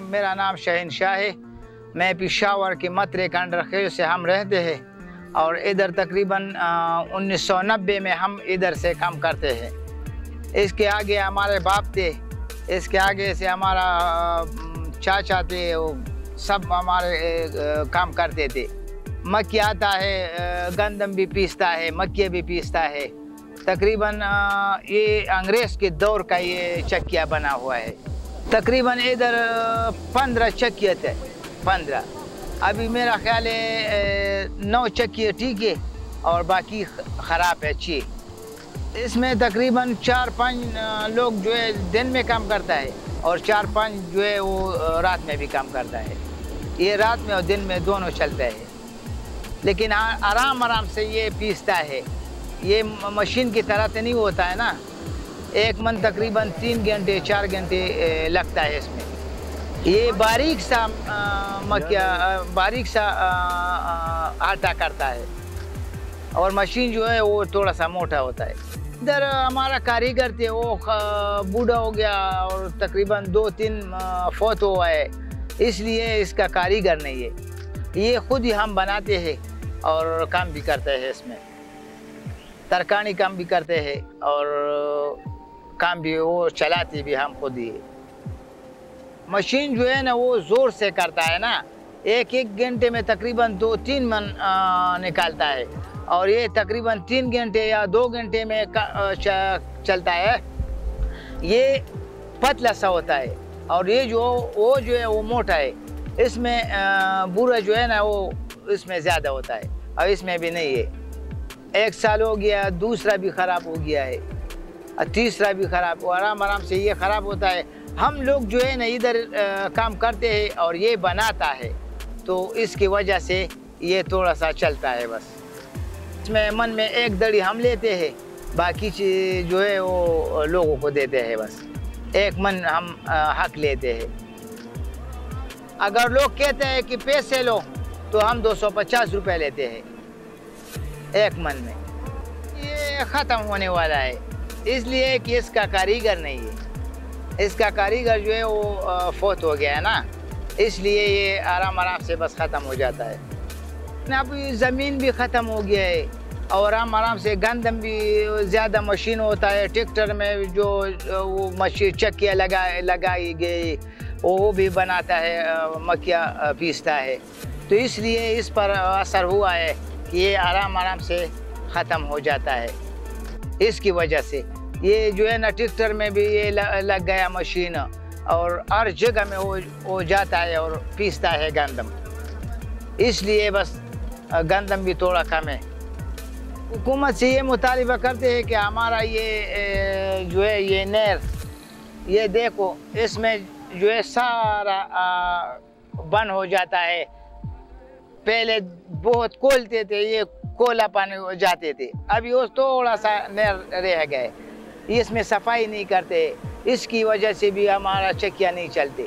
میرا نام شہین شاہ ہے. میں پشاور کے مترے کنڈرخیل سے ہم رہتے ہیں اور ادھر تقریباً 1990 میں ہم ادھر سے کام کرتے ہیں. اس کے آگے ہمارے باپ تھے, اس کے آگے سے ہمارا چاچا تھے, وہ سب ہمارے کام کرتے تھے. مکئی آتا ہے, گندم بھی پیستا ہے, مکئی بھی پیستا ہے. تقریباً یہ انگریز کے دور کا یہ چکیا بنا ہوا ہے. تقریباً ادھر 15 چکیے تھے, 15. ابھی میرا خیال ہے 9 چکیے ٹھیک ہے اور باقی خراب ہے, اچھی. اس میں تقریباً 4-5 لوگ جو ہے دن میں کام کرتا ہے اور 4-5 جو ہے وہ رات میں بھی کام کرتا ہے. یہ رات میں اور دن میں دونوں چلتا ہے, لیکن آرام سے یہ پیستا ہے. یہ مشین کی طرح تو نہیں ہوتا ہے نا. ایک من تقریباً 3 گھنٹے 4 گھنٹے لگتا ہے اس میں. یہ باریک سا آٹا کرتا ہے اور مشین جو ہے وہ تھوڑا سا موٹا ہوتا ہے. ادھر ہمارا کاریگر تھے, وہ بوڑھا ہو گیا اور تقریباً 2-3 فوت ہوا ہے, اس لیے اس کا کاریگر نہیں ہے. یہ خود ہی ہم بناتے ہیں اور کام بھی کرتے ہیں. اس میں ترکانی کام بھی کرتے ہیں اور کام بھی وہ چلاتے بھی ہم خود ہی. مشین جو ہے نا وہ زور سے کرتا ہے نا, ایک گھنٹے میں تقریباً 2-3 من نکالتا ہے اور یہ تقریباً 3 گھنٹے یا 2 گھنٹے میں چلتا ہے. یہ پتلا سا ہوتا ہے اور یہ جو ہے وہ موٹا ہے. اس میں بورا جو ہے نا وہ اس میں زیادہ ہوتا ہے اور اس میں بھی نہیں ہے. 1 سال ہو گیا, دوسرا بھی خراب ہو گیا ہے, تیسرا بھی خراب. آرام سے یہ خراب ہوتا ہے. ہم لوگ جو ہے نا ادھر کام کرتے ہیں اور یہ بناتا ہے, تو اس کی وجہ سے یہ تھوڑا سا چلتا ہے بس. اس میں من میں 1 دڑی ہم لیتے ہیں, باقی چیز جو ہے وہ لوگوں کو دیتے ہیں. بس 1 من ہم حق لیتے ہیں. اگر لوگ کہتے ہیں کہ پیسے لو تو ہم 250 روپے لیتے ہیں 1 من میں. یہ ختم ہونے والا ہے اس لیے کہ اس کا کاریگر نہیں ہے. اس کا کاریگر جو ہے وہ فوت ہو گیا ہے نا, اس لیے یہ آرام سے بس ختم ہو جاتا ہے. اب زمین بھی ختم ہو گیا ہے اور آرام سے گندم بھی زیادہ مشین ہوتا ہے. ٹریکٹر میں جو وہ مشین چکیاں لگائی گئی وہ بھی بناتا ہے, مکیا پیستا ہے. تو اس لیے اس پر اثر ہوا ہے کہ یہ آرام سے ختم ہو جاتا ہے. اس کی وجہ سے یہ جو ہے نا ٹریکٹر میں بھی یہ لگ گیا مشین اور ہر جگہ میں وہ جاتا ہے اور پیستا ہے گندم. اس لیے بس گندم بھی تھوڑا کم ہے. حکومت سے یہ مطالبہ کرتے ہیں کہ ہمارا یہ جو ہے یہ نہر, یہ دیکھو اس میں جو ہے سارا بند ہو جاتا ہے. پہلے بہت کھولتے تھے, یہ کولا پانی جاتے تھے, ابھی وہ تھوڑا سا نہر رہ گئے. اس میں صفائی نہیں کرتے, اس کی وجہ سے بھی ہمارا چکیا نہیں چلتے.